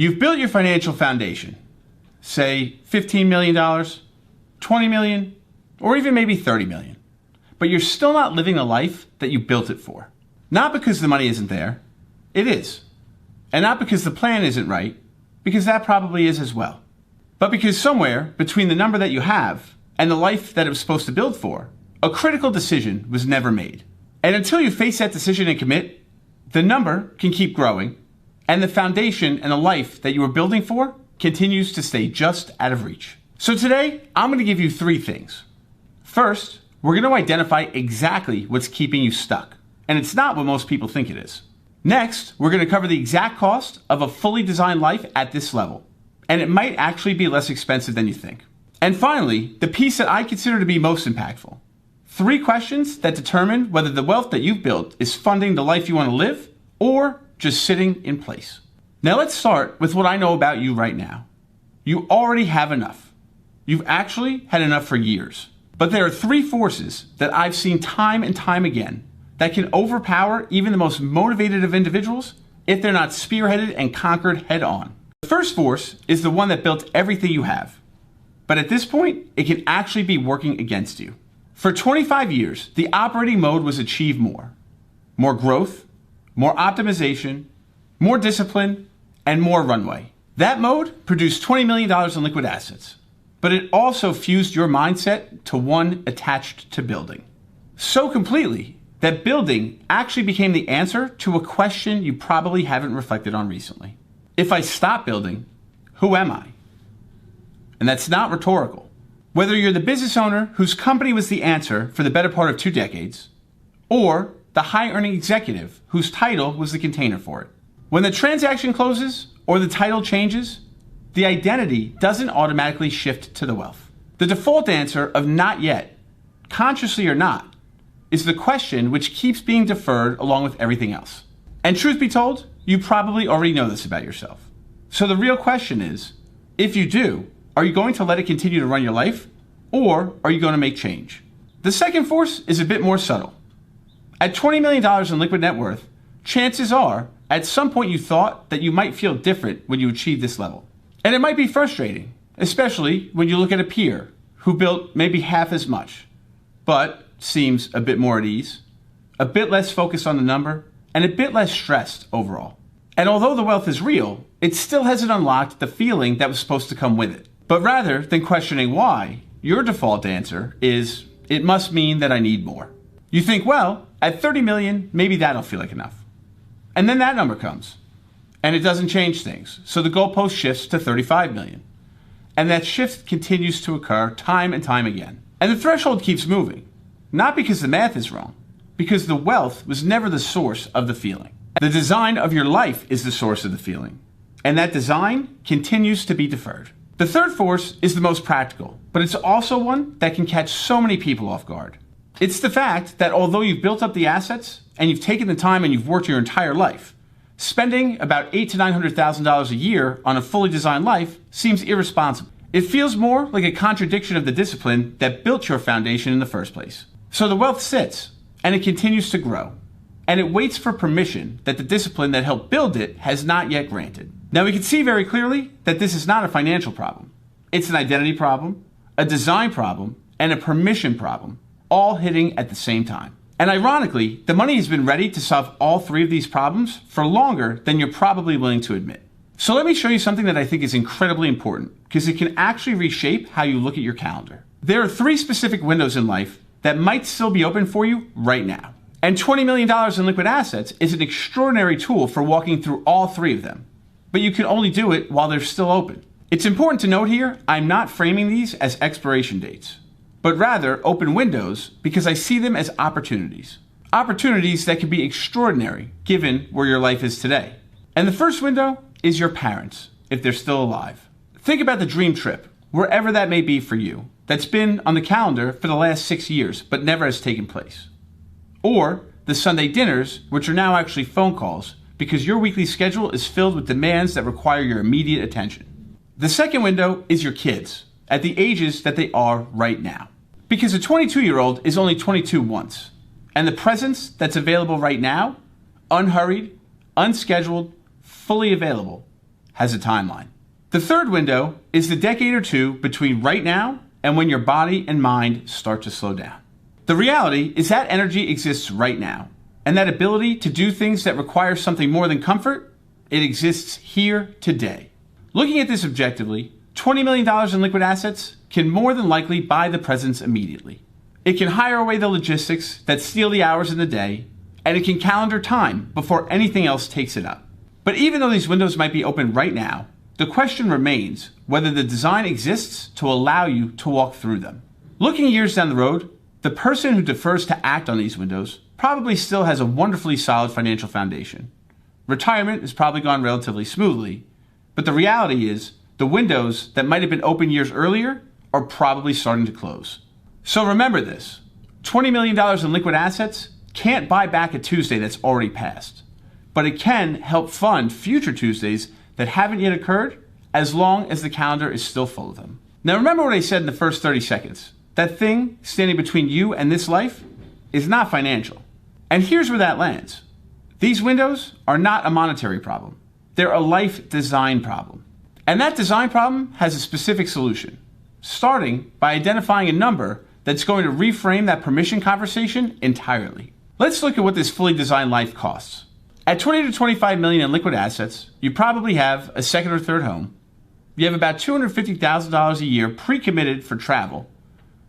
You've built your financial foundation, say $15 million, $20 million, or even maybe $30 million. But you're still not living the life that you built it for. Not because the money isn't there, it is. And not because the plan isn't right, because that probably is as well. But because somewhere between the number that you have and the life that it was supposed to build for, a critical decision was never made. And until you face that decision and commit, the number can keep growing, and the foundation and the life that you were building for continues to stay just out of reach. So today, I'm going to give you 3 things. First, we're going to identify exactly what's keeping you stuck, and it's not what most people think it is. Next, we're going to cover the exact cost of a fully designed life at this level, and it might actually be less expensive than you think. And finally, the piece that I consider to be most impactful. 3 questions that determine whether the wealth that you've built is funding the life you want to live or just sitting in place. Now let's start with what I know about you right now. You already have enough. You've actually had enough for years. But there are 3 forces that I've seen time and time again that can overpower even the most motivated of individuals if they're not spearheaded and conquered head on. The first force is the one that built everything you have. But at this point, it can actually be working against you. For 25 years, the operating mode was achieve more. More growth, more optimization, more discipline, and more runway. That mode produced $20 million in liquid assets, but it also fused your mindset to one attached to building. So completely that building actually became the answer to a question you probably haven't reflected on recently. If I stop building, who am I? And that's not rhetorical. Whether you're the business owner whose company was the answer for the better part of 2 decades, or the high-earning executive whose title was the container for it. When the transaction closes or the title changes, the identity doesn't automatically shift to the wealth. The default answer of not yet, consciously or not, is the question which keeps being deferred along with everything else. And truth be told, you probably already know this about yourself. So the real question is, if you do, are you going to let it continue to run your life, or are you going to make change? The second force is a bit more subtle. At $20 million in liquid net worth, chances are, at some point you thought that you might feel different when you achieve this level. And it might be frustrating, especially when you look at a peer who built maybe half as much, but seems a bit more at ease, a bit less focused on the number, and a bit less stressed overall. And although the wealth is real, it still hasn't unlocked the feeling that was supposed to come with it. But rather than questioning why, your default answer is, it must mean that I need more. You think, well, at 30 million, maybe that'll feel like enough. And then that number comes, and it doesn't change things. So the goalpost shifts to 35 million. And that shift continues to occur time and time again. And the threshold keeps moving, not because the math is wrong, because the wealth was never the source of the feeling. The design of your life is the source of the feeling. And that design continues to be deferred. The third force is the most practical, but it's also one that can catch so many people off guard. It's the fact that although you've built up the assets and you've taken the time and you've worked your entire life, spending about $800,000 to $900,000 a year on a fully designed life seems irresponsible. It feels more like a contradiction of the discipline that built your foundation in the first place. So the wealth sits, and it continues to grow, and it waits for permission that the discipline that helped build it has not yet granted. Now we can see very clearly that this is not a financial problem. It's an identity problem, a design problem, and a permission problem, all hitting at the same time. And ironically, the money has been ready to solve all 3 of these problems for longer than you're probably willing to admit. So let me show you something that I think is incredibly important, because it can actually reshape how you look at your calendar. There are 3 specific windows in life that might still be open for you right now. And $20 million in liquid assets is an extraordinary tool for walking through all 3 of them. But you can only do it while they're still open. It's important to note here, I'm not framing these as expiration dates, but rather open windows because I see them as opportunities. Opportunities that can be extraordinary given where your life is today. And the first window is your parents, if they're still alive. Think about the dream trip, wherever that may be for you, that's been on the calendar for the last 6 years, but never has taken place. Or the Sunday dinners, which are now actually phone calls, because your weekly schedule is filled with demands that require your immediate attention. The second window is your kids, at the ages that they are right now. Because a 22-year-old is only 22 once, and the presence that's available right now, unhurried, unscheduled, fully available, has a timeline. The third window is the decade or two between right now and when your body and mind start to slow down. The reality is that energy exists right now, and that ability to do things that require something more than comfort, it exists here today. Looking at this objectively, $20 million in liquid assets can more than likely buy the presence immediately. It can hire away the logistics that steal the hours in the day, and it can calendar time before anything else takes it up. But even though these windows might be open right now, the question remains whether the design exists to allow you to walk through them. Looking years down the road, the person who defers to act on these windows probably still has a wonderfully solid financial foundation. Retirement has probably gone relatively smoothly, but the reality is the windows that might have been open years earlier are probably starting to close. So remember this, $20 million in liquid assets can't buy back a Tuesday that's already passed, but it can help fund future Tuesdays that haven't yet occurred as long as the calendar is still full of them. Now remember what I said in the first 30 seconds. That thing standing between you and this life is not financial. And here's where that lands. These windows are not a monetary problem. They're a life design problem. And that design problem has a specific solution, starting by identifying a number that's going to reframe that permission conversation entirely. Let's look at what this fully designed life costs. At 20 to 25 million in liquid assets, you probably have a second or third home. You have about $250,000 a year pre-committed for travel.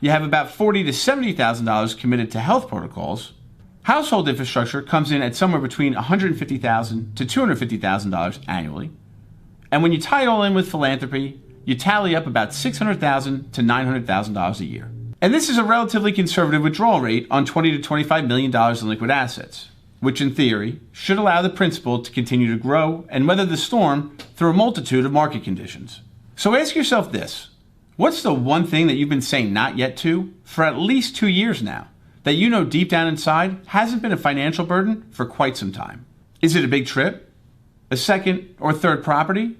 You have about $40,000 to $70,000 committed to health protocols. Household infrastructure comes in at somewhere between $150,000 to $250,000 annually. And when you tie it all in with philanthropy, you tally up about $600,000 to $900,000 a year. And this is a relatively conservative withdrawal rate on $20 to $25 million in liquid assets, which in theory should allow the principal to continue to grow and weather the storm through a multitude of market conditions. So ask yourself this, what's the one thing that you've been saying not yet to for at least 2 years now that you know deep down inside hasn't been a financial burden for quite some time? Is it a big trip, a second or third property,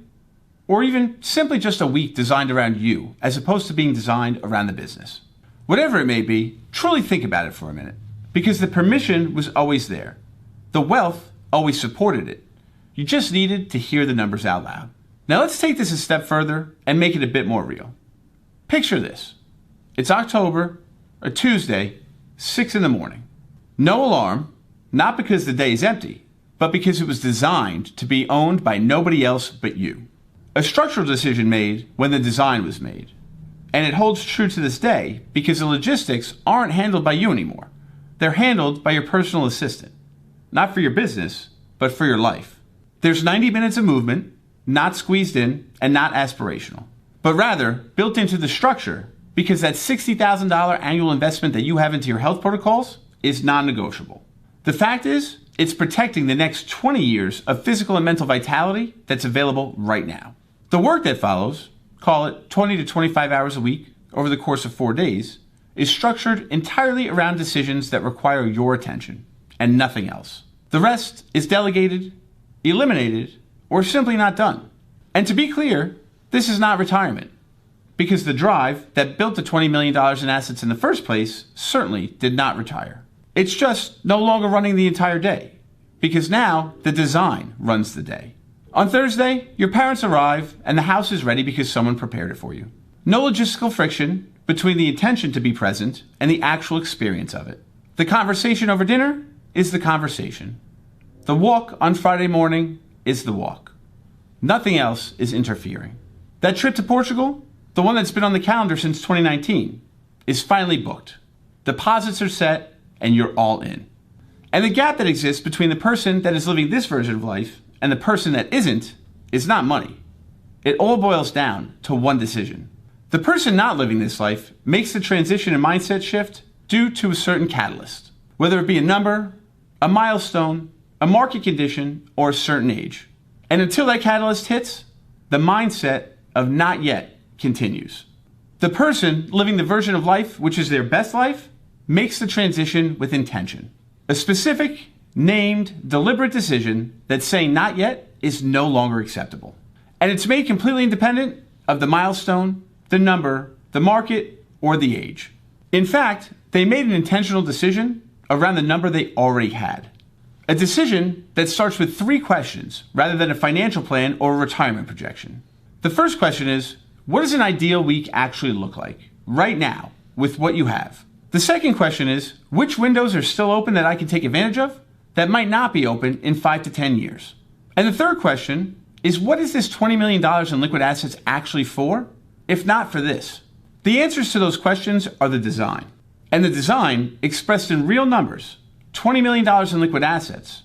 or even simply just a week designed around you as opposed to being designed around the business? Whatever it may be, truly think about it for a minute, because the permission was always there. The wealth always supported it. You just needed to hear the numbers out loud. Now let's take this a step further and make it a bit more real. Picture this. It's October, a Tuesday, 6 in the morning. No alarm, not because the day is empty, but because it was designed to be owned by nobody else but you. A structural decision made when the design was made. And it holds true to this day because the logistics aren't handled by you anymore. They're handled by your personal assistant. Not for your business, but for your life. There's 90 minutes of movement, not squeezed in and not aspirational, but rather built into the structure because that $60,000 annual investment that you have into your health protocols is non-negotiable. The fact is, it's protecting the next 20 years of physical and mental vitality that's available right now. The work that follows, call it 20 to 25 hours a week over the course of 4 days, is structured entirely around decisions that require your attention and nothing else. The rest is delegated, eliminated, or simply not done. And to be clear, this is not retirement, because the drive that built the $20 million in assets in the first place certainly did not retire. It's just no longer running the entire day, because now the design runs the day. On Thursday, your parents arrive and the house is ready because someone prepared it for you. No logistical friction between the intention to be present and the actual experience of it. The conversation over dinner is the conversation. The walk on Friday morning is the walk. Nothing else is interfering. That trip to Portugal, the one that's been on the calendar since 2019, is finally booked. Deposits are set and you're all in. And the gap that exists between the person that is living this version of life and the person that isn't is not money. It all boils down to one decision. The person not living this life makes the transition and mindset shift due to a certain catalyst, whether it be a number, a milestone, a market condition, or a certain age. And until that catalyst hits, the mindset of not yet continues. The person living the version of life which is their best life makes the transition with intention. A specific, named, deliberate decision that saying not yet is no longer acceptable. And it's made completely independent of the milestone, the number, the market, or the age. In fact, they made an intentional decision around the number they already had. A decision that starts with 3 questions rather than a financial plan or a retirement projection. The first question is, what does an ideal week actually look like right now with what you have? The second question is, which windows are still open that I can take advantage of that might not be open in 5 to 10 years? And the third question is, what is this $20 million in liquid assets actually for, if not for this? The answers to those questions are the design. And the design, expressed in real numbers, $20 million in liquid assets,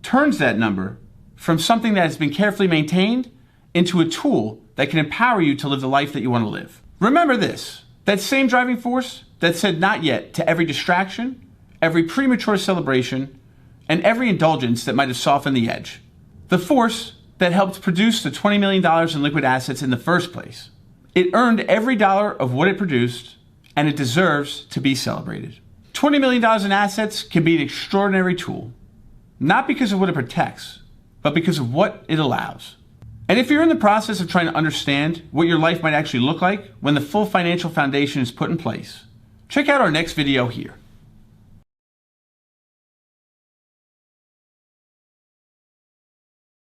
turns that number from something that has been carefully maintained into a tool that can empower you to live the life that you want to live. Remember this, that same driving force that said not yet to every distraction, every premature celebration, and every indulgence that might have softened the edge. The force that helped produce the $20 million in liquid assets in the first place. It earned every dollar of what it produced, and it deserves to be celebrated. $20 million in assets can be an extraordinary tool, not because of what it protects, but because of what it allows. And if you're in the process of trying to understand what your life might actually look like when the full financial foundation is put in place, check out our next video here.